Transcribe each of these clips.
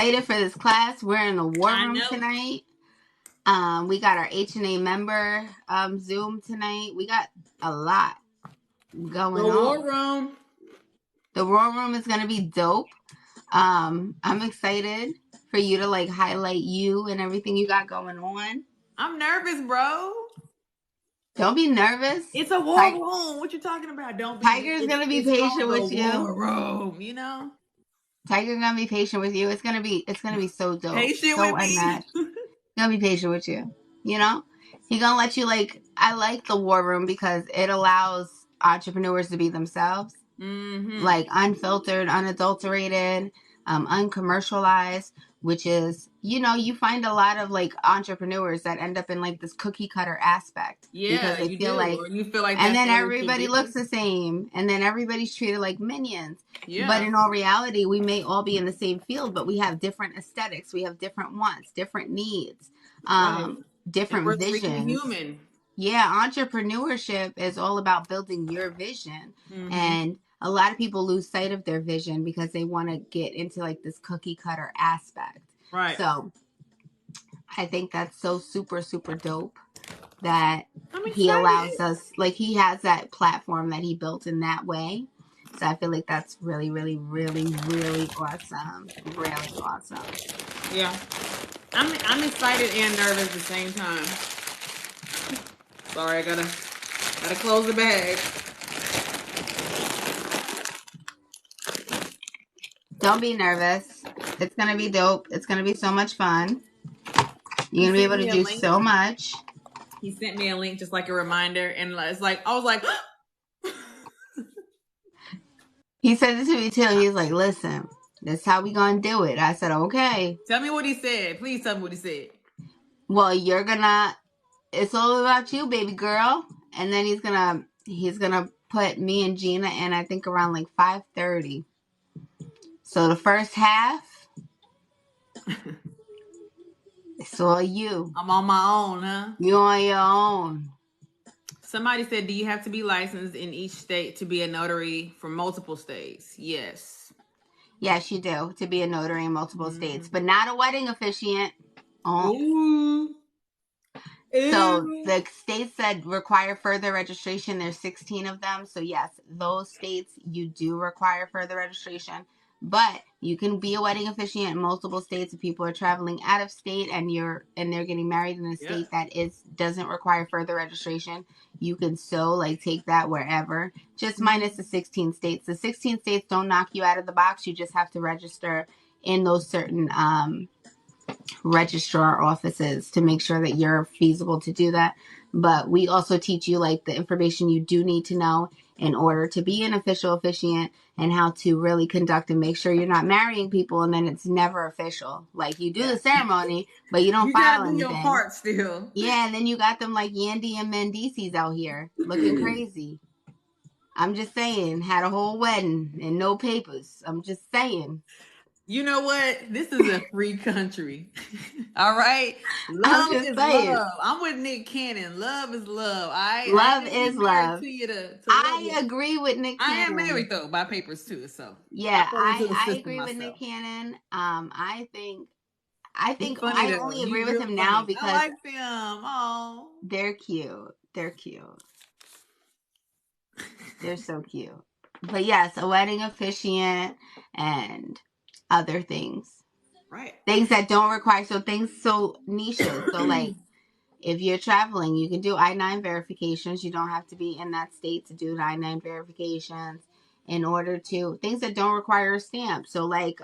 excited for this class. We're in the war I room know. tonight. We got our HNA member Zoom tonight. We got a lot going The on. war room. The war room is gonna be dope. I'm excited for you to like highlight you and everything you got going on. I'm nervous, bro. Don't be nervous. It's a war room. What you talking about? Don't be. Tiger's gonna be patient with you. War room, you know. Tiger's gonna be patient with you. It's gonna be so dope. Patient so with unmatched. me. Gonna be patient with you. You know, he gonna let you like. I like the war room because it allows entrepreneurs to be themselves, like unfiltered, unadulterated, uncommercialized. Which is, you find a lot of like entrepreneurs that end up in like this cookie cutter aspect. Yeah, because they feel like, or you feel like, and then everybody looks the same, and then everybody's treated like minions. Yeah. But in all reality, we may all be in the same field, but we have different aesthetics, we have different wants, different needs, different visions. Human. Yeah, entrepreneurship is all about building your vision, and a lot of people lose sight of their vision because they want to get into like this cookie cutter aspect. Right. So I think that's so super, super dope that he allows us, like he has that platform that he built in that way. So I feel like that's really, really, really, really awesome. Really awesome. Yeah. I'm excited and nervous at the same time. Sorry, I gotta close the bag. Don't be nervous. It's gonna be dope. It's gonna be so much fun. You're gonna be able to do so much. He sent me a link just like a reminder, and it's like I was like he said this to me too. He's like, listen, that's how we gonna do it. I said, okay. Tell me what he said. Please tell me what he said. Well, it's all about you, baby girl. And then he's gonna put me and Gina in, I think around like 5:30. So the first half, it's all you. I'm on my own, huh? You on your own. Somebody said, do you have to be licensed in each state to be a notary for multiple states? Yes. Yes, you do, to be a notary in multiple states, but not a wedding officiant. Ooh. So the states that require further registration, there's 16 of them. So yes, those states you do require further registration, but you can be a wedding officiant in multiple states if people are traveling out of state and they're getting married in a state that doesn't require further registration. You can still like take that wherever, just minus the 16 states. The 16 states don't knock you out of the box. You just have to register in those certain registrar offices to make sure that you're feasible to do that. But we also teach you like the information you do need to know in order to be an official officiant, and how to really conduct and make sure you're not marrying people and then it's never official. Like you do the ceremony, but you don't file anything. You gotta do your part still. Yeah, and then you got them like Yandy and Mendices out here looking crazy. I'm just saying, had a whole wedding and no papers. I'm just saying. You know what? This is a free country. All right? Love is love. I'm with Nick Cannon. Love is love. Love is love. I agree with Nick Cannon. I am married, though, by papers, too. So yeah, I agree with Nick Cannon. I think I only agree with him now because I like them. Oh, they're cute. They're cute. They're so cute. But yes, a wedding officiant and other things, right? Things that don't require so niches. So like if you're traveling, you can do I-9 verifications. You don't have to be in that state to do I-9 verifications. In order to things that don't require a stamp. So like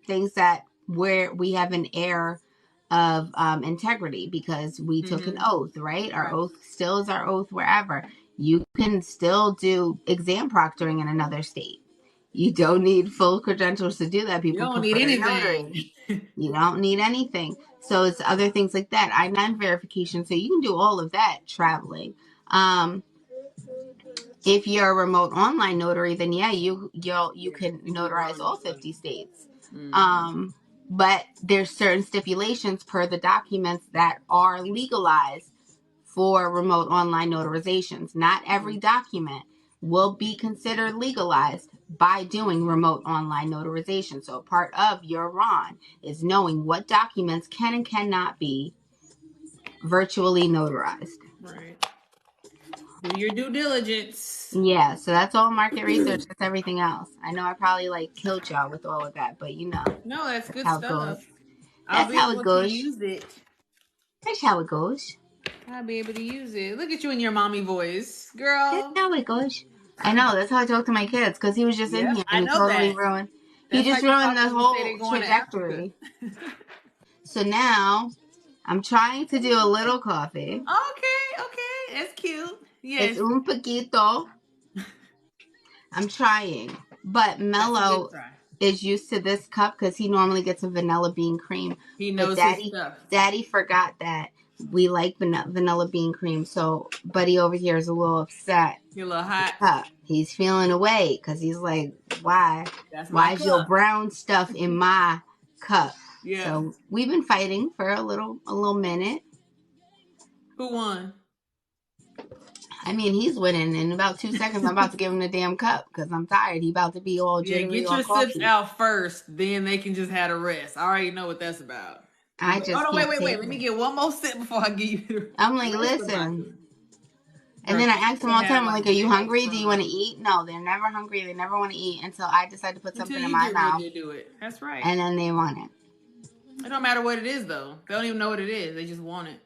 things that where we have an air of integrity because we took an oath, right? Our oath still is our oath wherever. You can still do exam proctoring in another state. You don't need full credentials to do that. People don't need anything. You don't need anything. So it's other things like that. I-9 verification. So you can do all of that traveling. If you're a remote online notary, then yeah, you can notarize all 50 states. But there's certain stipulations per the documents that are legalized for remote online notarizations. Not every document will be considered legalized, by doing remote online notarization. So part of your RON is knowing what documents can and cannot be virtually notarized. Right. Do your due diligence. Yeah, so that's all market research. That's everything else. I know I probably like killed y'all with all of that, but you know. No, that's good how it goes. stuff. I'll That's be how it able to goes. use it. That's how it goes. I'll be able to use it. Look at you in your mommy voice, girl. That's how it goes. I know. That's how I talk to my kids because he was just in here and he totally ruined. He just ruined the whole trajectory. So now I'm trying to do a little coffee. Okay, that's cute. Yes. It's un poquito. I'm trying, but Mello is used to this cup because he normally gets a vanilla bean cream. He knows but his stuff. Daddy forgot that we like vanilla bean cream, so Buddy over here is a little upset. You're a little hot. He's feeling away because he's like, why? Why is your brown stuff in my cup? Yeah. So we've been fighting for a little minute. Who won? I mean, he's winning. In about 2 seconds, I'm about to give him the damn cup because I'm tired. He about to be all jittery. Yeah, get your sips out first, then they can just have a rest. I already know what that's about. Wait. Let me get one more sip before I give you. I'm like, listen. And then I ask them all the time, I'm like, are you hungry? Do you want to eat? No, they're never hungry. They never want to eat until I decide to put something in my mouth. To do it. That's right. And then they want it. It don't matter what it is, though. They don't even know what it is. They just want it.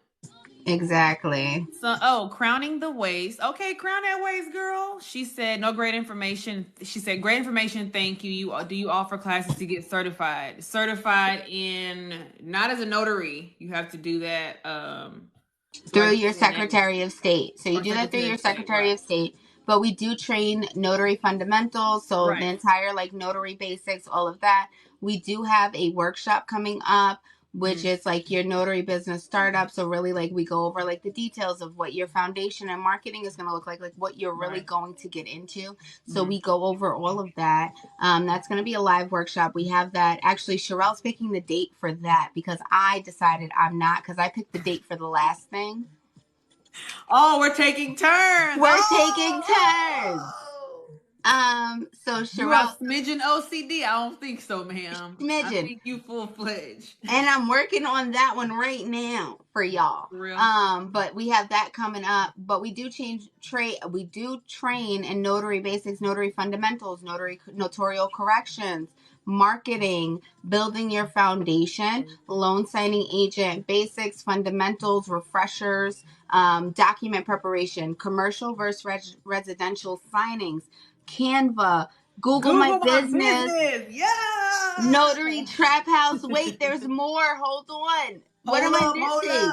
Exactly. So, crowning the waist. Okay, crown that waist, girl. She said, no great information. She said, great information. Thank you. Do you offer classes to get certified? Certified in, not as a notary. You have to do that. Through your Secretary of State. So you do that through your Secretary of State. But we do train notary fundamentals. So the entire notary basics, all of that. We do have a workshop coming up, which is your notary business startup. So really we go over the details of what your foundation and marketing is going to look like what you're really going to get into. So we go over all of that. That's going to be a live workshop. We have that. Actually, Sharelle's picking the date for that because I decided I'm not, because I picked the date for the last thing. Oh, we're taking turns. Taking turns. So Sharelle, smidgen OCD? I don't think so, ma'am. Smidgen. I think you full-fledged. And I'm working on that one right now for y'all. For real? But we have that coming up. But we do we do train in notary basics, notary fundamentals, notarial corrections, marketing, building your foundation, loan signing agent basics, fundamentals, refreshers, document preparation, commercial versus residential signings, Canva, Google My Business. Yeah. Notary Trap House. Wait, there's more. Hold on. What am I missing?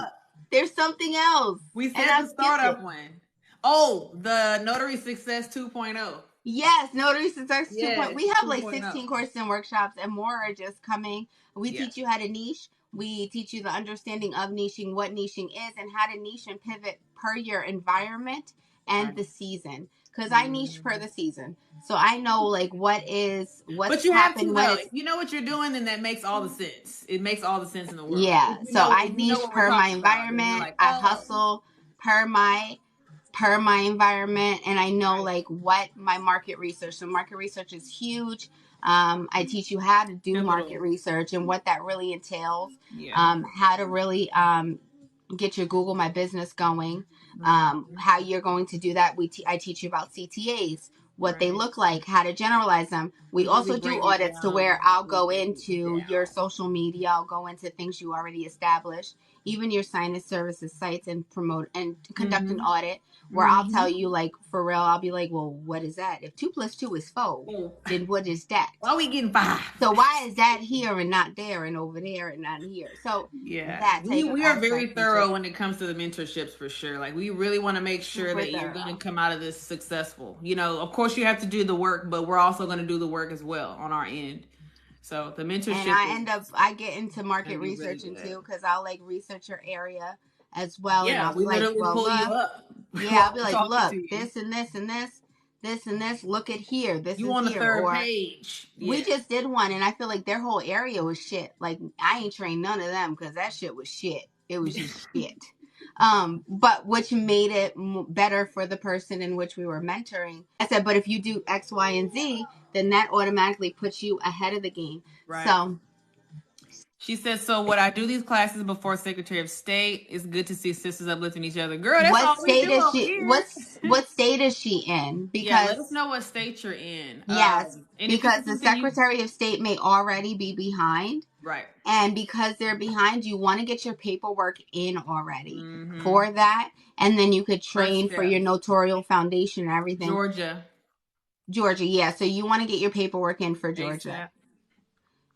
There's something else. We said the startup one. Oh, the Notary Success 2.0. Yes, Notary Success 2.0. We have 16 courses and workshops, and more are just coming. We teach you how to niche. We teach you the understanding of niching, what niching is, and how to niche and pivot per your environment and the season. Because I niche per the season. So I know what's but you happening. Have to know. If you know what you're doing, then that makes all the sense. It makes all the sense in the world. Yeah. So I niche per my environment. I hustle per my environment, and I know what my market research. So market research is huge. I teach you how to do market research and what that really entails. Yeah. How to really get your Google My Business going. How you're going to do that. I teach you about CTAs, what they look like, how to generalize them. We also do audits to where I'll go into your social media. I'll go into things you already established, even your signage services sites, and promote and conduct an audit where I'll tell you, for real, I'll be like, well, what is that? If 2 + 2 is 4, then what is that? Why we getting 5? So why is that here and not there, and over there and not here? So we are very thorough when it comes to the mentorships, for sure. We really want to make sure that you're going to come out of this successful. Of course you have to do the work, but we're also going to do the work as well on our end. So the mentorship, and I get into market researching too, because I'll research your area as well. Yeah, and I'll be pull you up. Yeah, I'll be like, look, this and this and this and this. Look at here. This you is on the here. third page. Yeah. We just did one, and I feel like their whole area was shit. I ain't trained none of them because that shit was shit. It was just shit. But which made it better for the person in which we were mentoring. I said, but if you do X, Y, and Z, then that automatically puts you ahead of the game. Right. So she said, so would I do these classes before Secretary of State? It's good to see sisters uplifting each other. Girl, that's what all we state do is over she? here. What state is she in? Yeah, let us Because know what state you're in. yes, And if this because is the something you Secretary of State may already be behind. right. And because they're behind, you want to get your paperwork in already Mm-hmm. for that. And then you could First train for step. your notarial foundation and everything. Georgia. Georgia, yeah. So you want to get your paperwork in for Georgia. ASAP.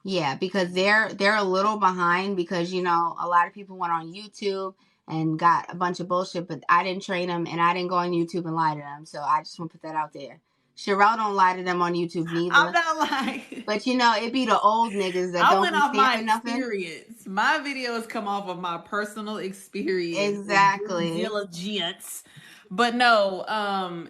Yeah, because they're a little behind because, you know, a lot of people went on YouTube and got a bunch of bullshit, but I didn't train them and I didn't go on YouTube and lie to them. So I just want to put that out there. Sharelle don't lie to them on YouTube neither. I'm not lying. But, you know, it be the old niggas that I don't went be off my stamping nothing. experience. My videos come off of my personal experience. Exactly. Diligence. But no,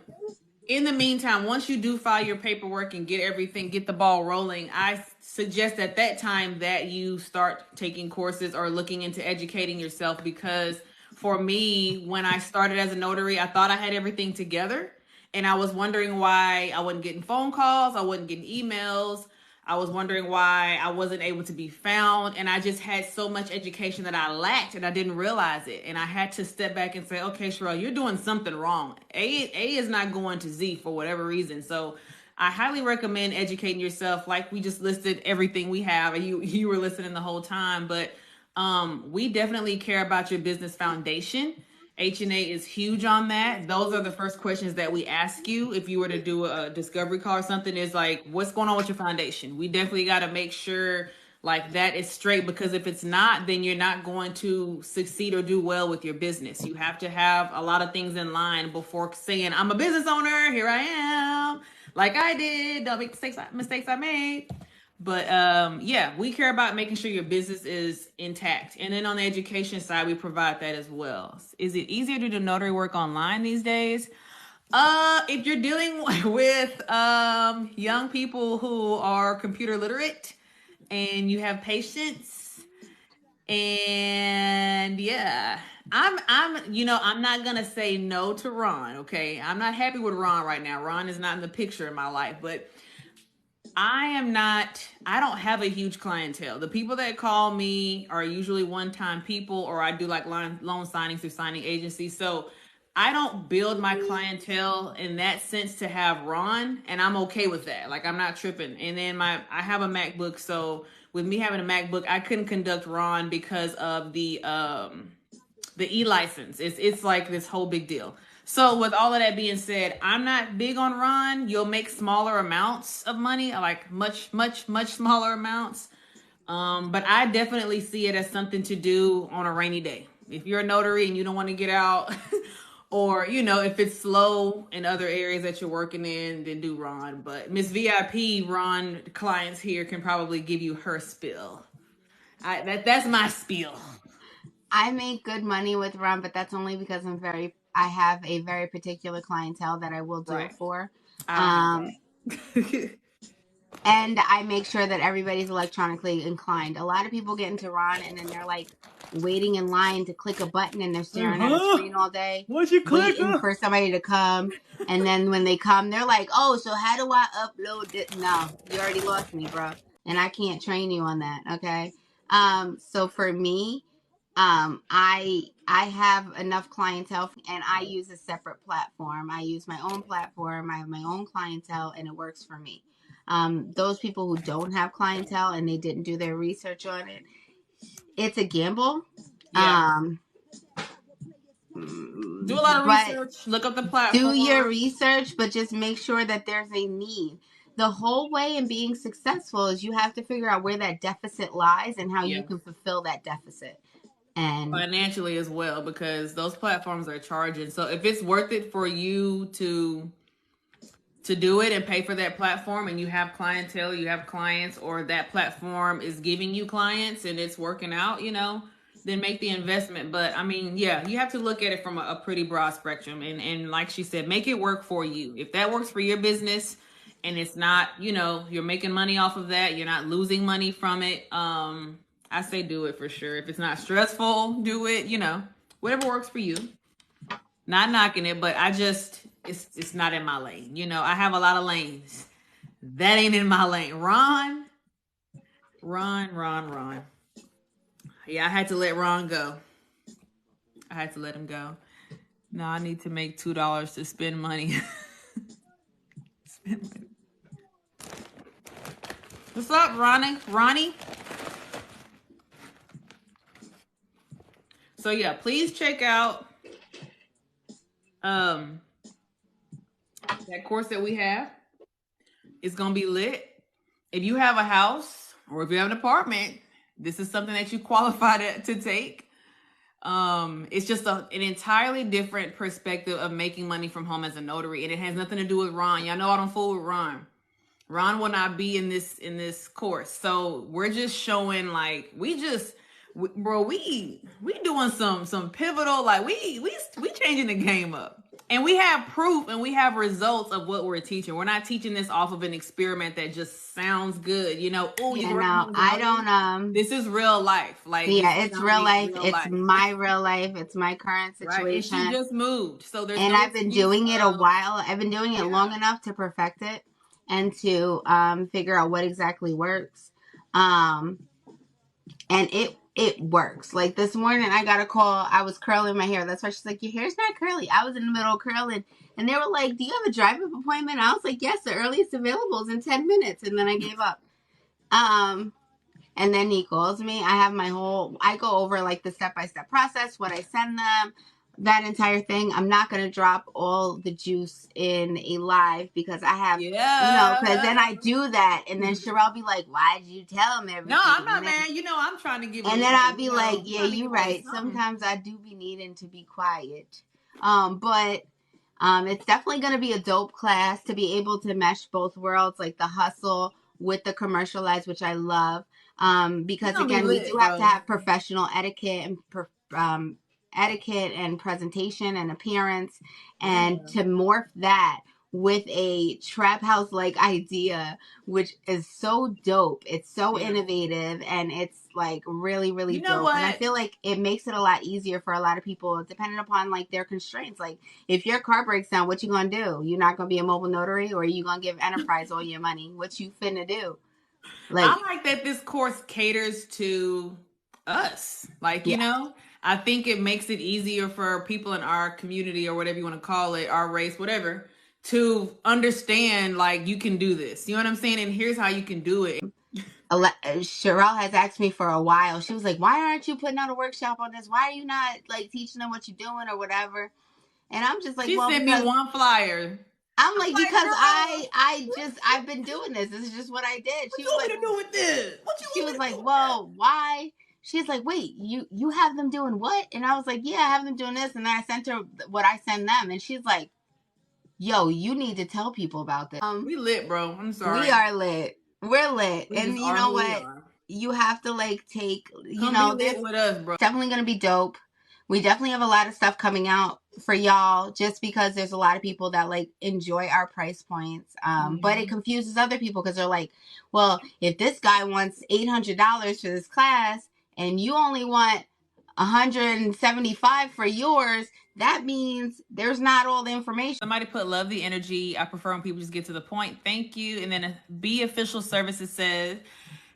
in the meantime, once you do file your paperwork and get everything, get the ball rolling, I suggest at that time that you start taking courses or looking into educating yourself, because for me, when I started as a notary, I thought I had everything together. And I was wondering why I wasn't getting phone calls, I wasn't getting emails. I was wondering why I wasn't able to be found. And I just had so much education that I lacked and I didn't realize it. And I had to step back and say, okay, Sharelle, you're doing something wrong. A is not going to Z for whatever reason. So I highly recommend educating yourself. Like we just listed everything we have, and you were listening the whole time. But we definitely care about your business foundation. HNA is huge on that. Those are the first questions that we ask you if you were to do a discovery call or something, is like, what's going on with your foundation? We definitely got to make sure like that is straight, because if it's not, then you're not going to succeed or do well with your business. You have to have a lot of things in line before saying, I'm a business owner, here I am, like I did, don't make mistakes I made. But yeah, we care about making sure your business is intact. And then on the education side, we provide that as well. Is it easier to do notary work online these days? If you're dealing with young people who are computer literate and you have patience, and yeah, I'm not gonna say no to Ron. Okay, I'm not happy with Ron right now. Ron is not in the picture in my life, but I don't have a huge clientele. The people that call me are usually one-time people, or I do like loan signings through signing agencies. So I don't build my clientele in that sense to have Ron, and I'm okay with that. Like, I'm not tripping. And then I have a MacBook, so with me having a MacBook, I couldn't conduct Ron because of the e-license. It's like this whole big deal. So with all of that being said, I'm not big on Ron. You'll make smaller amounts of money, like much smaller amounts. But I definitely see it as something to do on a rainy day. If you're a notary and you don't want to get out, or if it's slow in other areas that you're working in, then do Ron. But Miss VIP Ron clients here can probably give you her spiel. That's my spiel. I make good money with Ron, but that's only because I have a very particular clientele that I will do it for. And I make sure that everybody's electronically inclined. A lot of people get into Ron and then they're like waiting in line to click a button, and they're staring at a screen all day, waiting for somebody to come. And then when they come, they're like, oh, so how do I upload it? No, you already lost me, bro. And I can't train you on that. Okay. So for me, I have enough clientele, and I use a separate platform. I use my own platform. I have my own clientele, and it works for me. Those people who don't have clientele and they didn't do their research on it, it's a gamble. Yeah. Do a lot of research. Look up the platform. Do your research, but just make sure that there's a need. The whole way in being successful is you have to figure out where that deficit lies and how you can fulfill that deficit. And financially as well, because those platforms are charging. So if it's worth it for you to do it and pay for that platform, and you have clientele, you have clients, or that platform is giving you clients and it's working out, then make the investment. But I mean, yeah, you have to look at it from a pretty broad spectrum. And like she said, make it work for you. If that works for your business and it's not, you're making money off of that, you're not losing money from it, I say do it for sure. If it's not stressful, do it, whatever works for you. Not knocking it, but it's not in my lane. I have a lot of lanes. That ain't in my lane. Ron. Yeah, I had to let Ron go. I had to let him go. Now I need to make $2 to spend money. Spend money. What's up, Ronnie? So yeah, please check out that course that we have. It's gonna be lit. If you have a house or if you have an apartment, this is something that you qualify to take. It's just an entirely different perspective of making money from home as a notary, and it has nothing to do with Ron. Y'all know I don't fool with Ron. Ron will not be in this course. So we're just showing like we doing some pivotal, like we changing the game up. And we have proof and we have results of what we're teaching. We're not teaching this off of an experiment that just sounds good, you know. Oh, yeah, no, I don't. This is real life, like yeah, it's real life. It's my real life. It's my current situation. Right. And she just moved, so there's. And I've been doing it a while. I've been doing it long enough to perfect it and to figure out what exactly works. And it works. Like this morning, I got a call. I was curling my hair. That's why she's like, your hair's not curly. I was in the middle of curling. And they were like, do you have a drive-up appointment? I was like, yes, the earliest available is in 10 minutes. And then I gave up. And then he calls me. I go over like the step-by-step process, what I send them, that entire thing. I'm not going to drop all the juice in a live because I have, because then I do that. And then Sharelle be like, why did you tell him everything? No, I'm not, man. I'm trying to give and then I'll be like, yeah, you're right. Sometimes I do be needing to be quiet. But it's definitely going to be a dope class to be able to mesh both worlds, like the hustle with the commercialized, which I love. Because again, we do have to have professional etiquette and presentation and appearance, and to morph that with a trap house like idea, which is so dope. It's so innovative, and it's like really, really dope. And I feel like it makes it a lot easier for a lot of people, depending upon like their constraints. Like if your car breaks down, what you gonna do? You're not gonna be a mobile notary, or are you gonna give Enterprise all your money? What you finna do? I like that this course caters to us. Like, you know, I think it makes it easier for people in our community or whatever you want to call it, our race, whatever, to understand like you can do this. You know what I'm saying? And here's how you can do it. Sharelle has asked me for a while. She was like, why aren't you putting out a workshop on this? Why are you not like teaching them what you're doing or whatever? And I'm just like, she sent me one flyer. I'm like, because I've been doing this. This is just what I did. What you want me to do with this? She was like, well, why? She's like, wait, you have them doing what? And I was like, yeah, I have them doing this. And then I sent her what I send them. And she's like, yo, you need to tell people about this. We lit, bro. I'm sorry. We are lit. We're lit. And you know what? You have to like take, this with us, bro. Definitely going to be dope. We definitely have a lot of stuff coming out for y'all, just because there's a lot of people that like enjoy our price points. But it confuses other people because they're like, well, if this guy wants $800 for this class and you only want $175 for yours, that means there's not all the information. Somebody put love the energy. I prefer when people just get to the point. Thank you. And then B Official Services says,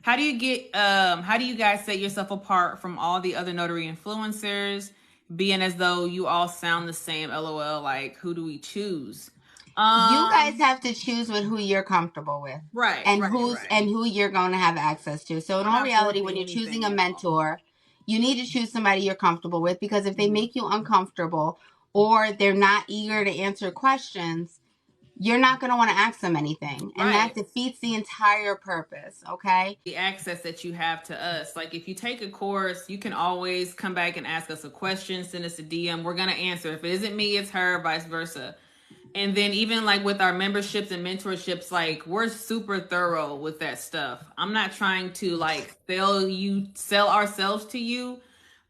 how do you guys set yourself apart from all the other notary influencers, being as though you all sound the same? LOL. Like, who do we choose? You guys have to choose with who you're comfortable with, right? And who you're going to have access to. So in all reality, when you're choosing a mentor, you need to choose somebody you're comfortable with, because if they make you uncomfortable or they're not eager to answer questions, you're not going to want to ask them anything. And that defeats the entire purpose, okay? The access that you have to us. Like, if you take a course, you can always come back and ask us a question, send us a DM. We're going to answer. If it isn't me, it's her, vice versa. And then even like with our memberships and mentorships, like we're super thorough with that stuff. I'm not trying to like sell ourselves to you,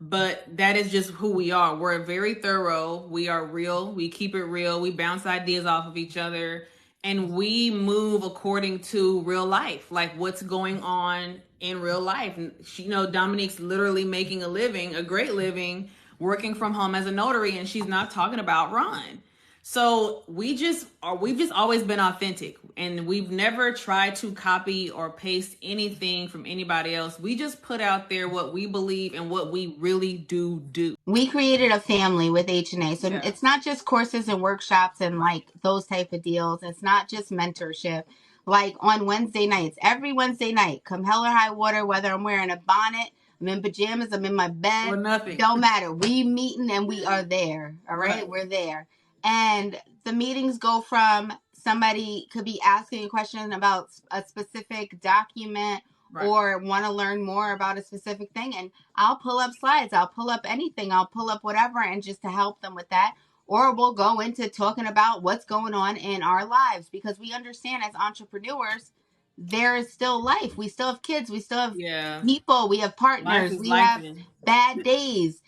but that is just who we are. We're very thorough. We are real. We keep it real. We bounce ideas off of each other, and we move according to real life, like what's going on in real life. Dominique's literally making a great living, working from home as a notary, and she's not talking about Ron. So we've just always been authentic, and we've never tried to copy or paste anything from anybody else. We just put out there what we believe and what we really do. We created a family with HNA. So it's not just courses and workshops and like those type of deals. It's not just mentorship. Like on Wednesday nights, every Wednesday night, come hell or high water, whether I'm wearing a bonnet, I'm in pajamas, I'm in my bed, Or nothing. Don't matter. We meeting and we are there. All right? We're there. And the meetings go from somebody could be asking a question about a specific document or want to learn more about a specific thing. And I'll pull up slides. I'll pull up anything. I'll pull up whatever, and just to help them with that. Or we'll go into talking about what's going on in our lives, because we understand as entrepreneurs, there is still life. We still have kids. We still have people. We have partners. We have bad days.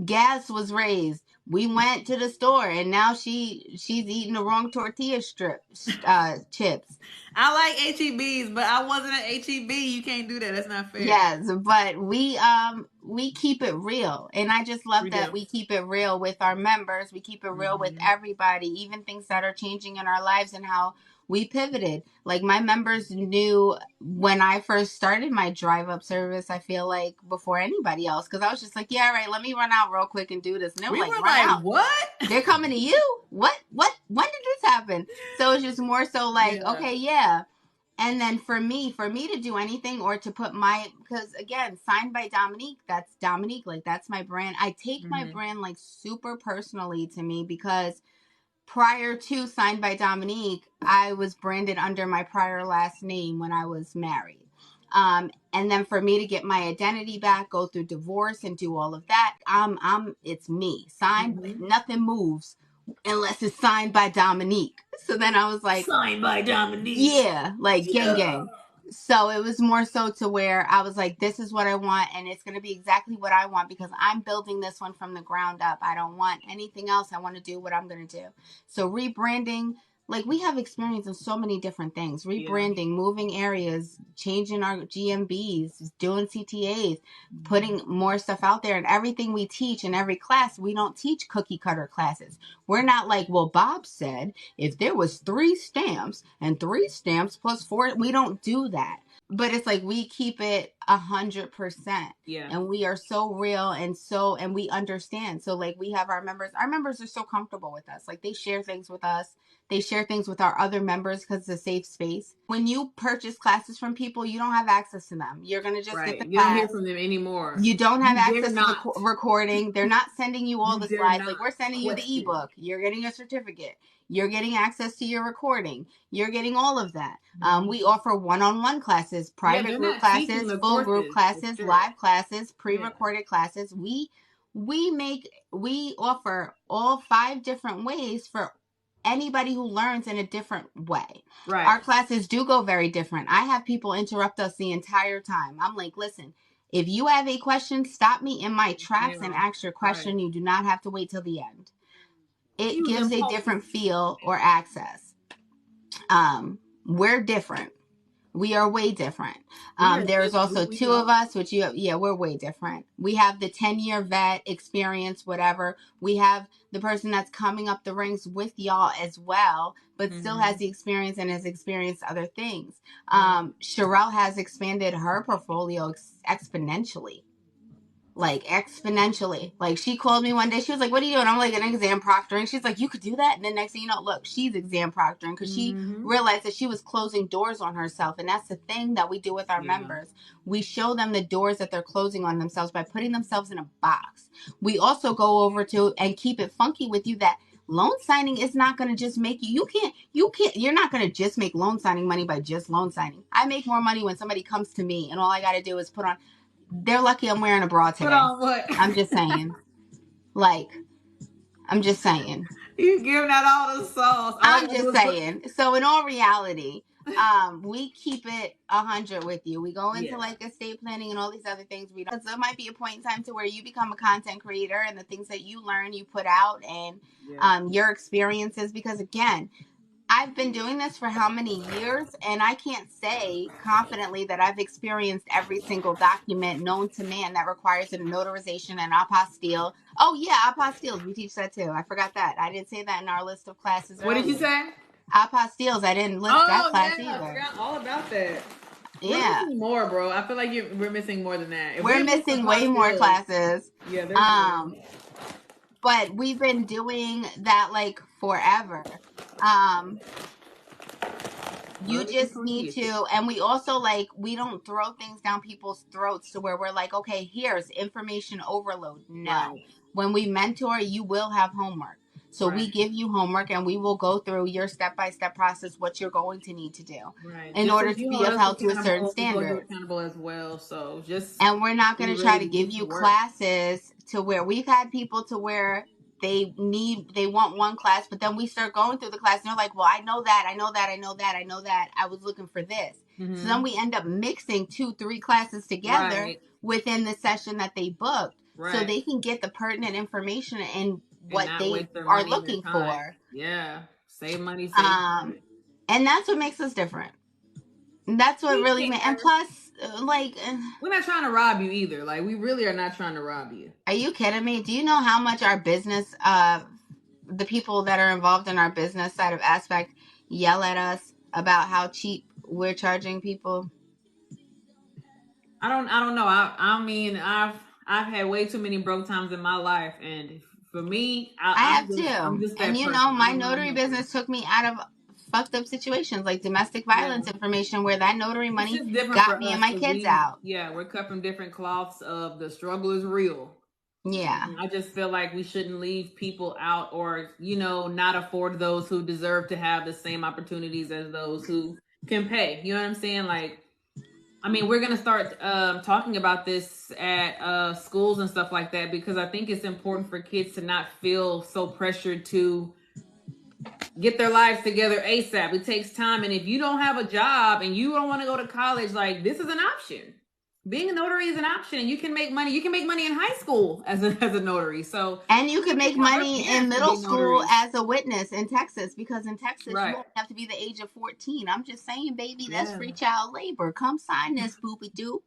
Gas was raised. We went to the store, and now she's eating the wrong tortilla chips. I like HEBs, but I wasn't at HEB. You can't do that. That's not fair. Yes, but we keep it real, and I just love that we keep it real with our members. We keep it real with everybody, even things that are changing in our lives and how we pivoted. Like my members knew when I first started my drive up service, I feel like before anybody else, because I was just like, yeah, all right, let me run out real quick and do this. And they were like, run out. What? They're coming to you? What? When did this happen? So it's just more so like, okay, yeah. And then for me to do anything or to put because again, Signed by Dominique, that's Dominique, like that's my brand. I take my brand like super personally to me, because prior to Signed by Dominique, I was branded under my prior last name when I was married. And then for me to get my identity back, go through divorce and do all of that, it's me. Signed, nothing moves unless it's signed by Dominique. So then I was like, signed by Dominique. Yeah, like gang. So it was more so to where I was like, this is what I want, and it's going to be exactly what I want, because I'm building this one from the ground up. I don't want anything else. I want to do what I'm going to do. So rebranding, like we have experience in so many different things. Rebranding, moving areas, changing our GMBs, doing CTAs, putting more stuff out there. And everything we teach in every class, we don't teach cookie cutter classes. We're not like, well, Bob said if there was 3 stamps and 3 stamps plus 4, we don't do that. But it's like we keep it 100%. Yeah. And we are so real and we understand. So like we have our members. Our members are so comfortable with us. Like they share things with us. They share things with our other members because it's a safe space. When you purchase classes from people, you don't have access to them. You're going to just get the class. You don't hear from them anymore. You don't have access to the recording. They're not sending you all the slides. Like we're sending you the ebook. You're getting a certificate. You're getting access to your recording. You're getting all of that. We offer one-on-one classes, private group classes, full group classes, live classes, pre-recorded classes. We offer all 5 different ways for anybody who learns in a different way. Right. Our classes do go very different. I have people interrupt us the entire time. I'm like, listen, if you have a question, stop me in my tracks and ask your question. You do not have to wait till the end. It gives a different feel or access. We're different. We are way different. There's also 2 of us, which we're way different. We have the 10-year vet experience, whatever. We have the person that's coming up the ranks with y'all as well, but still has the experience and has experienced other things. Sharelle has expanded her portfolio exponentially. Like exponentially. Like she called me one day. She was like, what are you doing? I'm like, an exam proctoring. She's like, you could do that? And then next thing you know, look, she's exam proctoring because she realized that she was closing doors on herself. And that's the thing that we do with our members. We show them the doors that they're closing on themselves by putting themselves in a box. We also go over to and keep it funky with you that loan signing is not going to just make you're not going to just make loan signing money by just loan signing. I make more money when somebody comes to me and all I got to do is put on. They're lucky I'm wearing a bra today. Put on what? I'm just saying. I'm just saying. You giving out all the sauce. I'm just saying. So in all reality, we keep it 100 with you. We go into like estate planning and all these other things. So there might be a point in time to where you become a content creator and the things that you learn, you put out and your experiences. Because again, I've been doing this for how many years, and I can't say confidently that I've experienced every single document known to man that requires a notarization and apostille. Oh yeah, apostilles, we teach that too. I forgot that. I didn't say that in our list of classes What earlier. did you say? Apostilles, I didn't list that Oh class yeah, I either. forgot all about that. We're Yeah, missing more, bro. I feel like we're missing more than that. If we're missing missing way more apostilles, classes. yeah, there's But we've been doing that like forever. You just need to, and we also like, we don't throw things down people's throats to where we're like, okay, here's information overload. No. Right. When we mentor, you will have homework. So we give you homework and we will go through your step-by-step process, what you're going to need to do in Just order as to you be hold us upheld to a certain accountable, we hold you standard. accountable as well. So just And we're not going be to try ready to do give you some work. classes to where we've had people to where they want one class, but then we start going through the class and they're like, well, I know that. I was looking for this. So then we end up mixing 2-3 classes together within the session that they booked. So they can get the pertinent information and what they are looking for. Yeah. Save money, save time. And that's what makes us different. That's what really makes, and plus, like, we're not trying to rob you either. Like, we really are not trying to rob you. Are you kidding me? Do you know how much our business, the people that are involved in our business side of aspect yell at us about how cheap we're charging people? I don't know. I mean, I've had way too many broke times in my life, and for me, I have too. And you know, my person. notary business took me out of fucked up situations like domestic violence information where that notary money got me and my kids out. Yeah, we're cut from different cloths of the struggle is real. Yeah. I just feel like we shouldn't leave people out or, you know, not afford those who deserve to have the same opportunities as those who can pay. You know what I'm saying? Like, I mean, we're going to start talking about this at schools and stuff like that because I think it's important for kids to not feel so pressured to get their lives together ASAP. It takes time. And if you don't have a job and you don't want to go to college, like, this is an option. Being a notary is an option, and you can make money. You can make money in high school as a notary. So, and you can make money in middle school as a witness in Texas because in Texas you only have to be the age of 14. I'm just saying, baby, that's free child labor. Come sign this, boopy doop.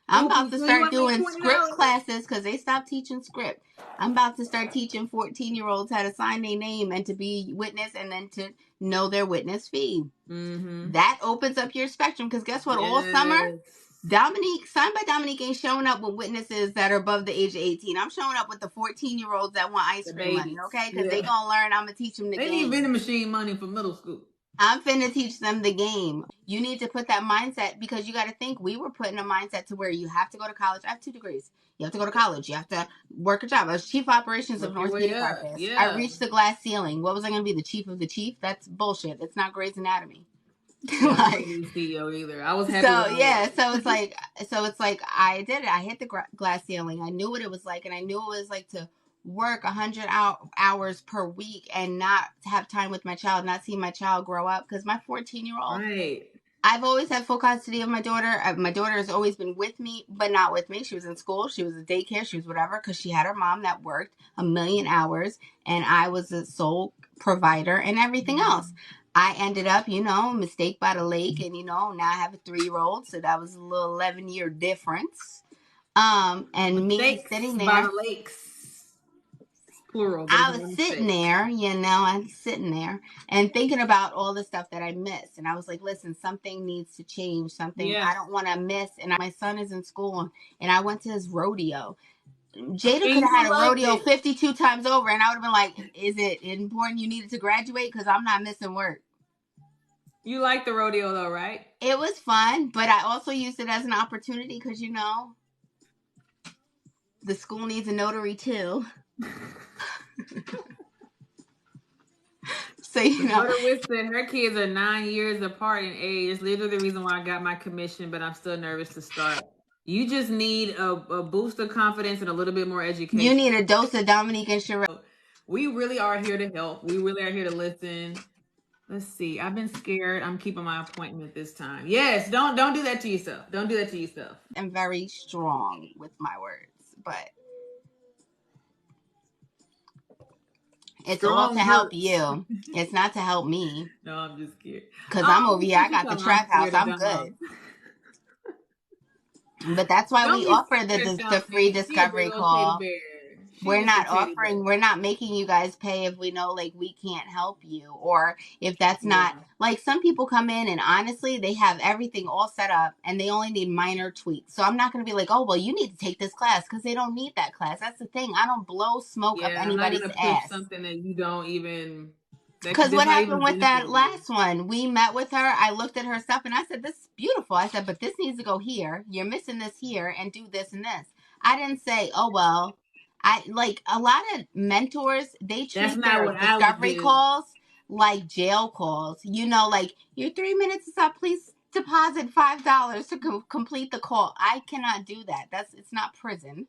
I'm about to start doing script classes because they stopped teaching script. I'm about to start teaching 14-year-olds how to sign their name and to be witness and then to know their witness fee. That opens up your spectrum because guess what? All summer, Signed by Dominique ain't showing up with witnesses that are above the age of 18. I'm showing up with the 14-year-olds that want ice cream money, okay? Because they gonna learn. I'm gonna teach them the game. They need vending machine money for middle school. I'm finna teach them the game. You need to put that mindset because you got to think we were put in a mindset to where you have to go to college. I have 2 degrees. You have to go to college. You have to work a job. I was chief operations of North Gate Office. I reached the glass ceiling. What was I gonna be? The chief of the chief? That's bullshit. It's not Grey's Anatomy. Like, CEO either. I was happy. So it's like I did it. I hit the glass ceiling. I knew what it was like, and I knew it was like to work 100 hours per week and not have time with my child, not see my child grow up. Because my 14-year-old, I've always had full custody of my daughter. My daughter has always been with me, but not with me. She was in school. She was in daycare. She was whatever because she had her mom that worked 1,000,000 hours, and I was the sole provider and everything else. I ended up, mistake by the lake, and now I have a 3-year-old, so that was a little 11-year difference. And me sitting there by the lakes, plural. I was sitting there, I'm sitting there and thinking about all the stuff that I missed, and I was like, listen, something needs to change. Something I don't want to miss. And my son is in school, and I went to his rodeo. Jada could have had a rodeo 52 times over, and I would have been like, is it important you needed to graduate? Because I'm not missing work. You like the rodeo, though, right? It was fun, but I also used it as an opportunity because, the school needs a notary, too. So, her kids are 9 years apart in age. It's literally the reason why I got my commission, but I'm still nervous to start. You just need a boost of confidence and a little bit more education. You need a dose of Dominique and Sharelle. We really are here to help. We really are here to listen. Let's see. I've been scared. I'm keeping my appointment this time. Yes, don't do that to yourself. Don't do that to yourself. I'm very strong with my words, but It's Strong all to help hurts. you. It's not to help me. No, I'm just kidding. Because I'm over here. I got the trap house. I'm I'm good. But that's why we offer the free discovery call. We're not making you guys pay if we know like we can't help you, or if that's not like some people come in and honestly they have everything all set up and they only need minor tweaks. So I'm not going to be like, oh well, you need to take this class, because they don't need that class. That's the thing. I don't blow smoke up anybody's ass. Something that you don't even. Because what happened with that last one? We met with her. I looked at her stuff and I said, this is beautiful. I said, but this needs to go here. You're missing this here, and do this and this. I didn't say, oh, well, I like a lot of mentors, they treat their discovery calls like jail calls. You know, like your 3 minutes is up. Please deposit $5 to complete the call. I cannot do that. It's not prison.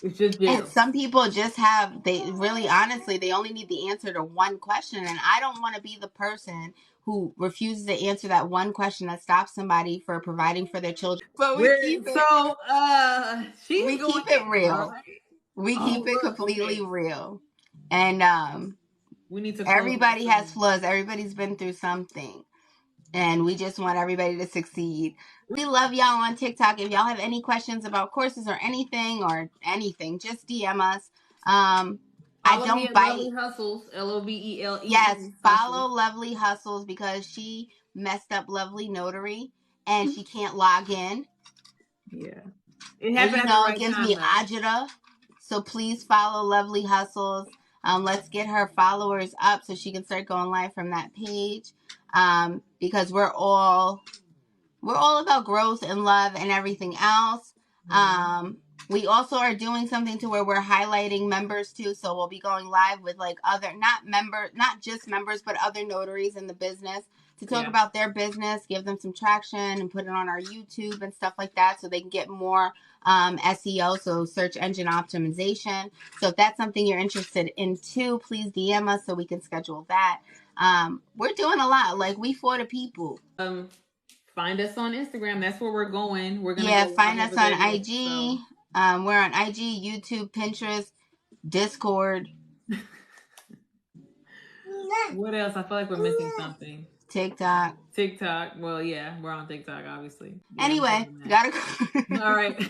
It's just jail. And some people just they really honestly, they only need the answer to one question. And I don't want to be the person who refuses to answer that one question that stops somebody for providing for their children. But we keep it real. We keep it completely real. And we need to everybody has flaws. Everybody's been through something. And we just want everybody to succeed. We love y'all on TikTok. If y'all have any questions about courses or anything, just DM us. I don't bite. Lovelee Hustles, Lovele. Yes, follow Lovelee Hustles, because she messed up Lovelee Notary and she can't log in. Yeah, it gives me agita. So please follow Lovelee Hustles. Let's get her followers up so she can start going live from that page. Because we're all about growth and love and everything else. We also are doing something to where we're highlighting members too. So we'll be going live with like other, not just members, but other notaries in the business to talk about their business, give them some traction, and put it on our YouTube and stuff like that, so they can get more SEO, so search engine optimization. So if that's something you're interested in too, please DM us so we can schedule that. We're doing a lot. Like, we for the people. Find us on Instagram. That's where we're going. We're gonna find us on IG. So. We're on IG, YouTube, Pinterest, Discord. What else? I feel like we're missing something. TikTok. Well, yeah, we're on TikTok, obviously. Anyway, gotta go. All right.